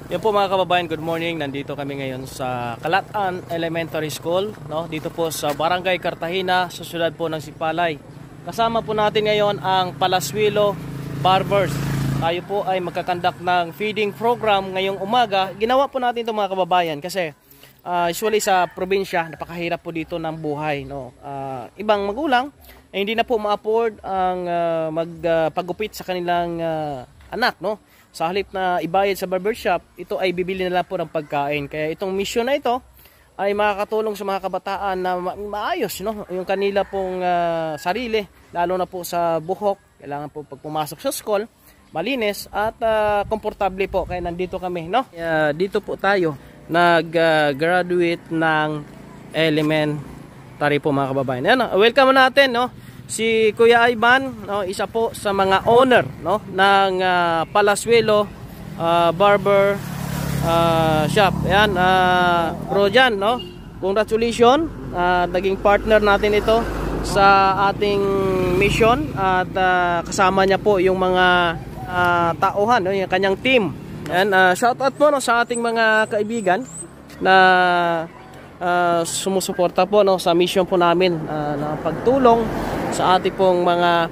Yan po mga kababayan, good morning. Nandito kami ngayon sa Calatan Elementary School, no? Dito po sa Barangay Cartagena, sa siyudad po ng Sipalay. Kasama po natin ngayon ang Palaswilo Barbers. Tayo po ay magkakandak ng feeding program ngayong umaga. Ginawa po natin ito mga kababayan kasi usually sa probinsya, napakahirap po dito ng buhay, no? Ibang magulang ay hindi na po ma-afford ang magpagupit sa kanilang anak, no? Sa halip na ibayad sa barbershop, ito ay bibili na lang po ng pagkain. Kaya itong mission na ito ay makakatulong sa mga kabataan na maayos, no? Yung kanila pong sarili, lalo na po sa buhok. Kailangan po pag pumasok sa school, malinis at komportable po. Kaya nandito kami, no? Dito po tayo nag-graduate ng elementary po mga kababayan. Ayan, welcome natin, no? Si Kuya Ivan, no, isa po sa mga owner, no, ng Palaswilo Barber Shop. Ayan, bro dyan, no, congratulations, naging partner natin ito sa ating mission at kasama niya po yung mga tauhan, no, yung kanyang team. Ayan, shout out po, no, sa ating mga kaibigan na sumusuporta po, no, sa mission po namin na pagtulong sa ating pong mga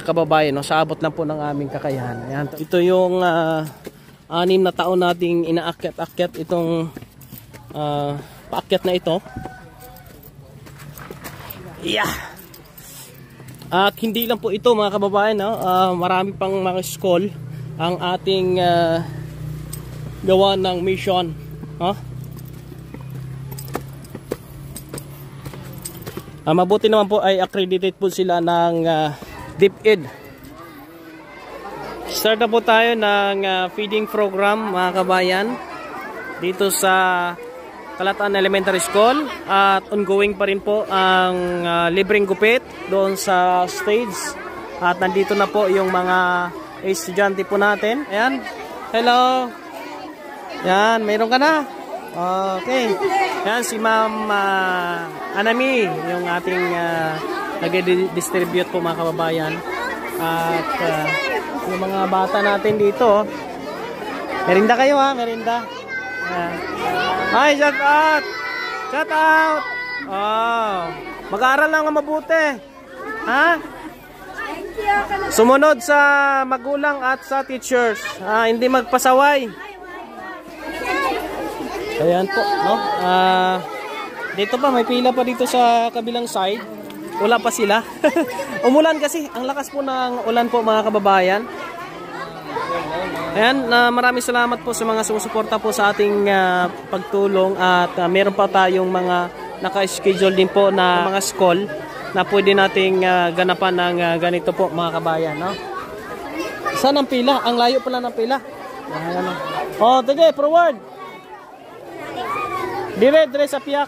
kababayan, no, sa abot lang po ng aming kakayahan. Ayan, ito yung 6 na taon nating inaakyat-akyat itong paakyat na ito. Yeah. At hindi lang po ito mga kababayan, no, marami pang mga school ang ating gawa ng mission, no? Mabuti naman po ay accredited po sila ng DepEd. Start na po tayo ng feeding program mga kabayan dito sa Calatan Elementary School at ongoing pa rin po ang libreng gupit doon sa stage at nandito na po yung mga estudyante po natin. Ayan, hello. Yan, mayroon ka na. Okay. Yan si Ma'am Anami, yung ating nag-distribute po mga kababayan. At yung mga bata natin dito, merinda kayo ha, merinda. Hi, shout out! Shout out! Oh, mag-aaral lang mabuti. Ha? Sumunod sa magulang at sa teachers. Hindi magpasaway. Ayan po, no? Dito pa, may pila pa dito sa kabilang side. Wala pa sila. Umulan kasi. Ang lakas po ng ulan po mga kababayan. Ayan, maraming salamat po sa mga sumusuporta po sa ating pagtulong. At meron pa tayong mga naka-schedule din po na mga school na pwede nating ganapan ng ganito po mga kabayan, no? Saan ang pila? Ang layo pala ng pila. Ayan, oh, sige, forward. Dire sa piyak.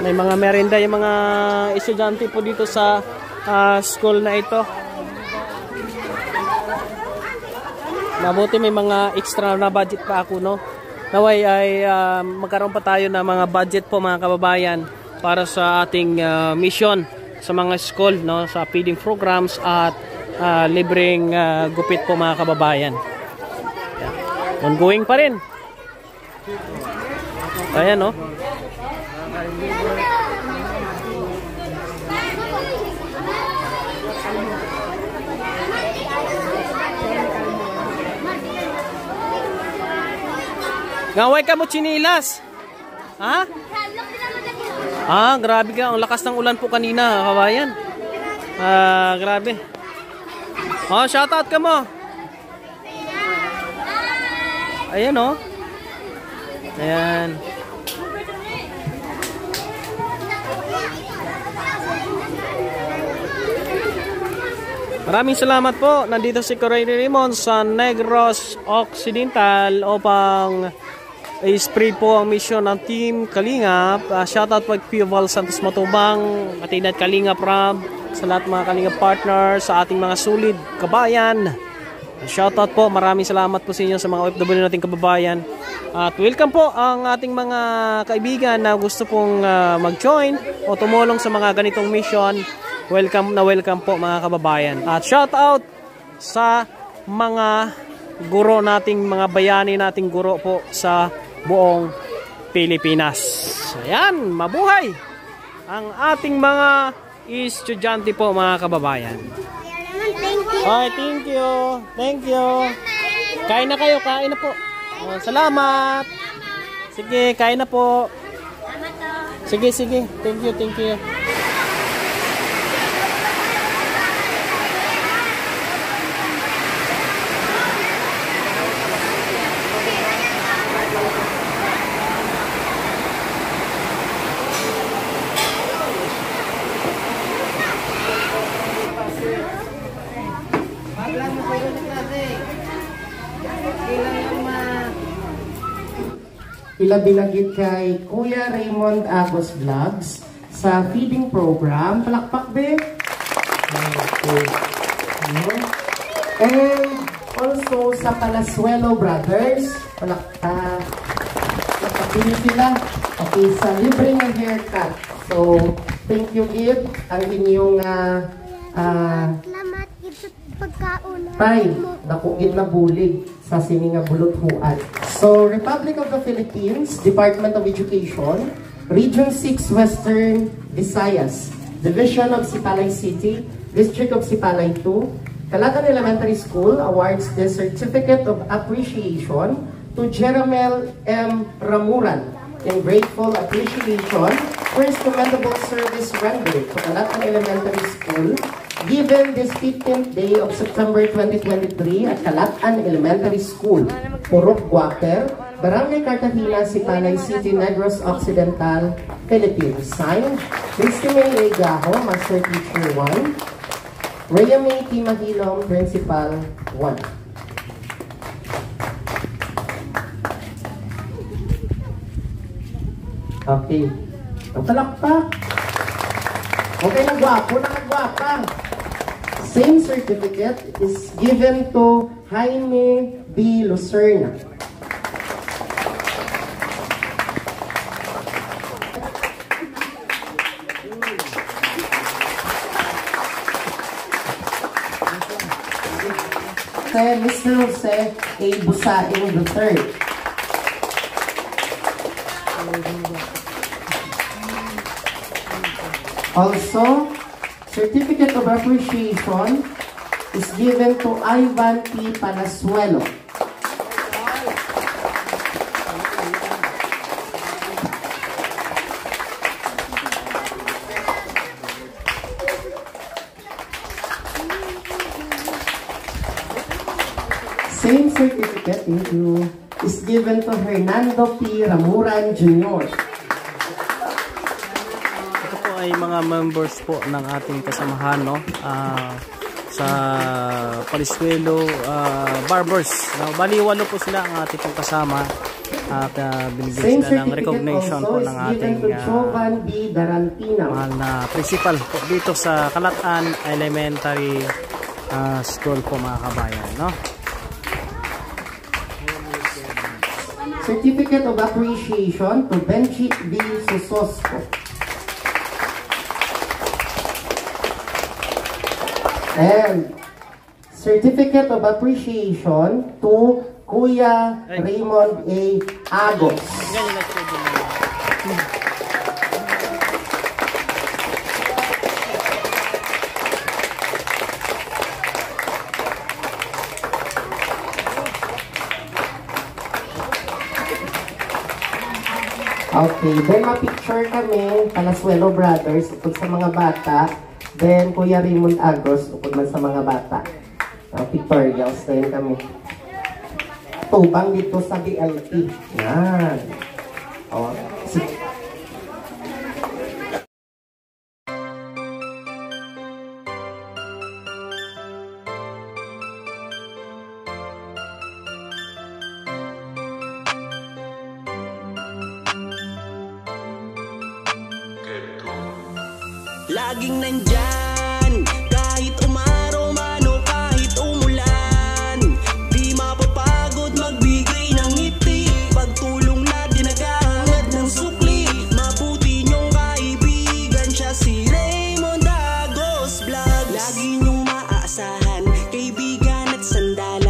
May mga merienda yung mga estudyante po dito sa school na ito. Mabuti may mga extra na budget pa ako, no? Naway ay magkaroon pa tayo ng mga budget po mga kababayan para sa ating mission sa mga school, no? Sa feeding programs at libreng gupit po mga kababayan. Ongoing pa rin. Ayan, no? Ngaway ka mo chinilas. Ha? Grabe ka. Ang lakas ng ulan po kanina, kabayan. Grabe. Shoutout ka mo. Ayan, oh. Ayan. Maraming salamat po. Nandito si Corey Raymond sa Negros Occidental upang i-spread po ang mission ng Team Kalingap. Shoutout po kay Val Santos Matubang, Atinat Kalingap Rob, sa lahat mga Kalingap partners, sa ating mga sulit kabayan. Shoutout po, maraming salamat po sa inyo sa mga OFW nating kababayan. At welcome po ang ating mga kaibigan na gusto pong mag-join o tumulong sa mga ganitong mission. Welcome na welcome po mga kababayan. At shoutout sa mga guro nating mga bayani nating guro po sa buong Pilipinas. Ayan, mabuhay ang ating mga estudyante po mga kababayan. Ay, thank you. Thank you. Kain na kayo, kain na po. Oh, salamat. Sige, kain na po. Sige, sige. Thank you, thank you. Ilabinagit kay Kuya Raymond Agos Vlogs sa feeding program. Palakpak din. Okay. And also sa Palasuelo Brothers. Palakpak. Palakpak din sila. Okay, sa libreng haircut. So, thank you, Gib. Ang inyong Salamat ito pagkauna. Tay, nakugit na bulig sa sininga buluthuan. So, Republic of the Philippines, Department of Education, Region 6 Western Visayas, Division of Sipalay City, District of Sipalay 2, Calatan Elementary School awards the Certificate of Appreciation to Jeramel M. Ramuran in grateful appreciation for his commendable service rendered to Calatan Elementary School given this 15th day of September 2023 at Calatan Elementary School, Purok Guaper, Barangay Cartagena, Sipalay City, Negros Occidental, Philippines. Signed, Christine A. Gaho, Master Teacher 1, Rhea May T. Mahilom, Principal 1. Okay. Ang palakpak. Okay, nagwapo, nakagwapa. Same certificate is given to Jaime B. Lucerna. Mr. Jose A. Busaing III. Also, Certificate of Appreciation is given to Ivan P. Palasuelo. Same certificate is given to Hernando P. Ramuran Jr. Ito po ay mga members po ng ating kasamahan, no? Sa Palasuelo Barbers. Bali, 8 po sila ang ating pong kasama at binigyan sila ng recognition po ng ating mahal na principal po dito sa Calatan Elementary School po mga kabayan, no? Certificate of Appreciation to Benji B. Susosco. And Certificate of Appreciation to Kuya Raymond A. Agos. Okay, then ma-picture kami, Palasuelo Brothers, upod sa mga bata. Then, Kuya Raymond Agos, upod man sa mga bata. Pictorials din kami. Tubang dito sa BLT. Yan. O, laging nandyan, kahit umaraw man o kahit umulan. Di mapapagod magbigay ng ngiti, pagtulong na dinagahangad ng sukli. Mabuti niyong kaibigan, siya si Raymond Agos Vlogs. Lagi niyong maaasahan, kaibigan at sandali.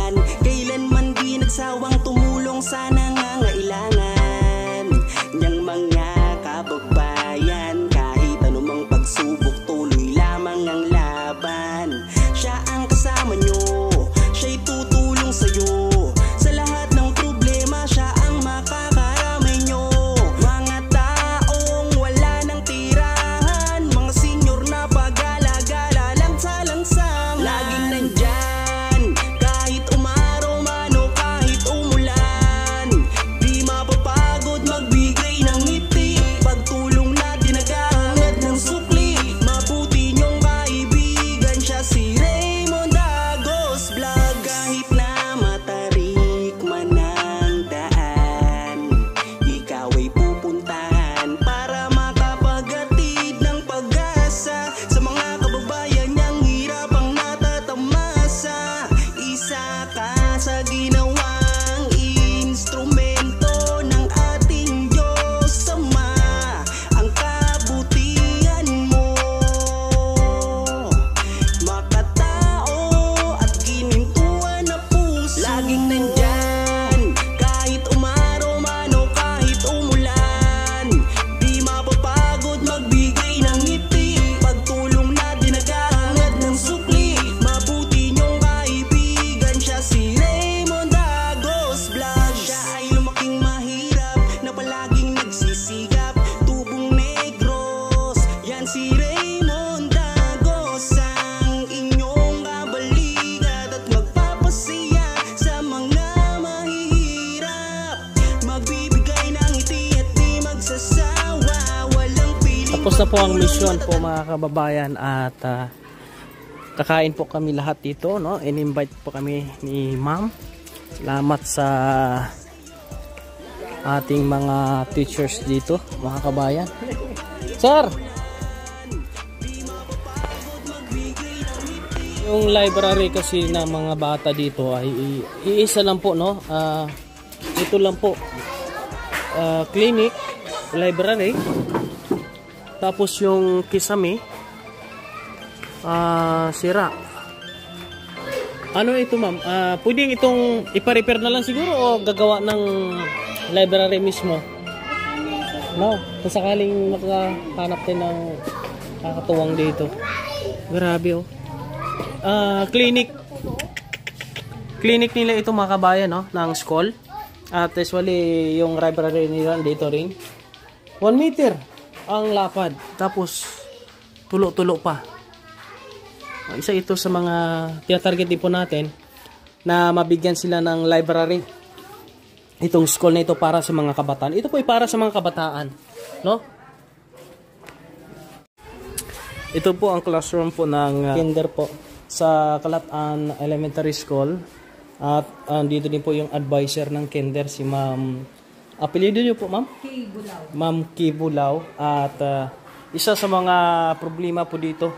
Tapos na po ang mission po mga kababayan at kakain po kami lahat dito, no? In-invite po kami ni Ma'am. Salamat sa ating mga teachers dito, mga kabayan. Sir! Yung library kasi na mga bata dito ay iisa lang po, no? Ito lang po. Clinic, library. Tapos yung kisame, sira. Ano ito, ma'am? Pwedeng itong ipa-repair na lang siguro o gagawa ng library mismo? No, kung sakaling makahanap din ng kakatuwang dito. Grabe, oh. Clinic nila ito mga kabayan, no, ng school. At usually yung library nila dito rin. 1 meter ang lapad. Tapos tulo-tulo pa. Isa ito sa mga tinatarget din po natin na mabigyan sila ng library. Itong school na ito para sa mga kabataan. Ito po ay para sa mga kabataan, no? Ito po ang classroom po ng kinder po sa Calatan Elementary School. At dito din po yung advisor ng kinder, si Ma'am. Apelyido niyo po, Ma'am? Kibulaw. Ma'am Kibulaw. At isa sa mga problema po dito,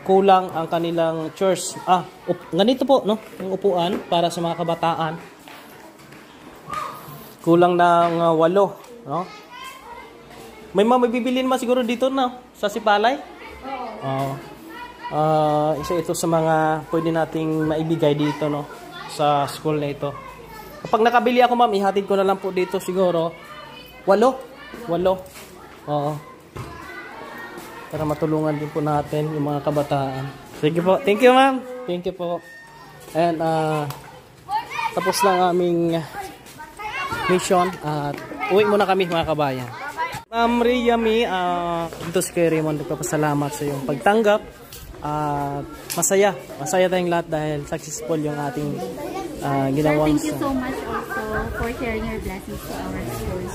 kulang ang kanilang chairs. Ganito po, no? Yung upuan para sa mga kabataan. Kulang ng 8, no? May mabibilin mo siguro dito, no? Sa Sipalay? Oo. Isa ito sa mga pwede nating maibigay dito, no? Sa school na ito. Kapag nakabili ako, ma'am, ihatid ko na lang po dito siguro 8. Oo. Para matulungan din po natin yung mga kabataan. Sige po. Thank you, ma'am. Thank you po. And tapos lang aming mission at uwi muna kami mga kabayan. Ma'am Riyami, ito si Kuya Raymond, nagpapasalamat sa iyong pagtanggap. Masaya tayong lahat dahil successful yung ating ginawang. Thank you so much also for sharing your blessings to our schools.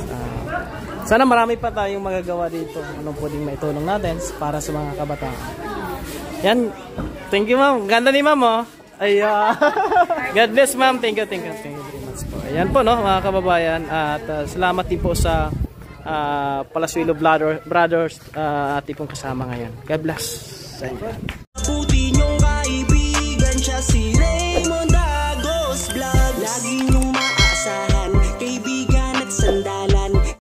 Sana marami pa tayong magagawa dito. Anong pwedeng maitulong natin para sa mga kabataan. Yan. Thank you, ma'am. Ganda ni ma'am, oh. Ay, God bless, ma'am. Thank you very much po. Ayan po, no, mga kababayan. At salamat din po sa Palasuelo Brothers ating pong kasama ngayon. God bless. Thank you.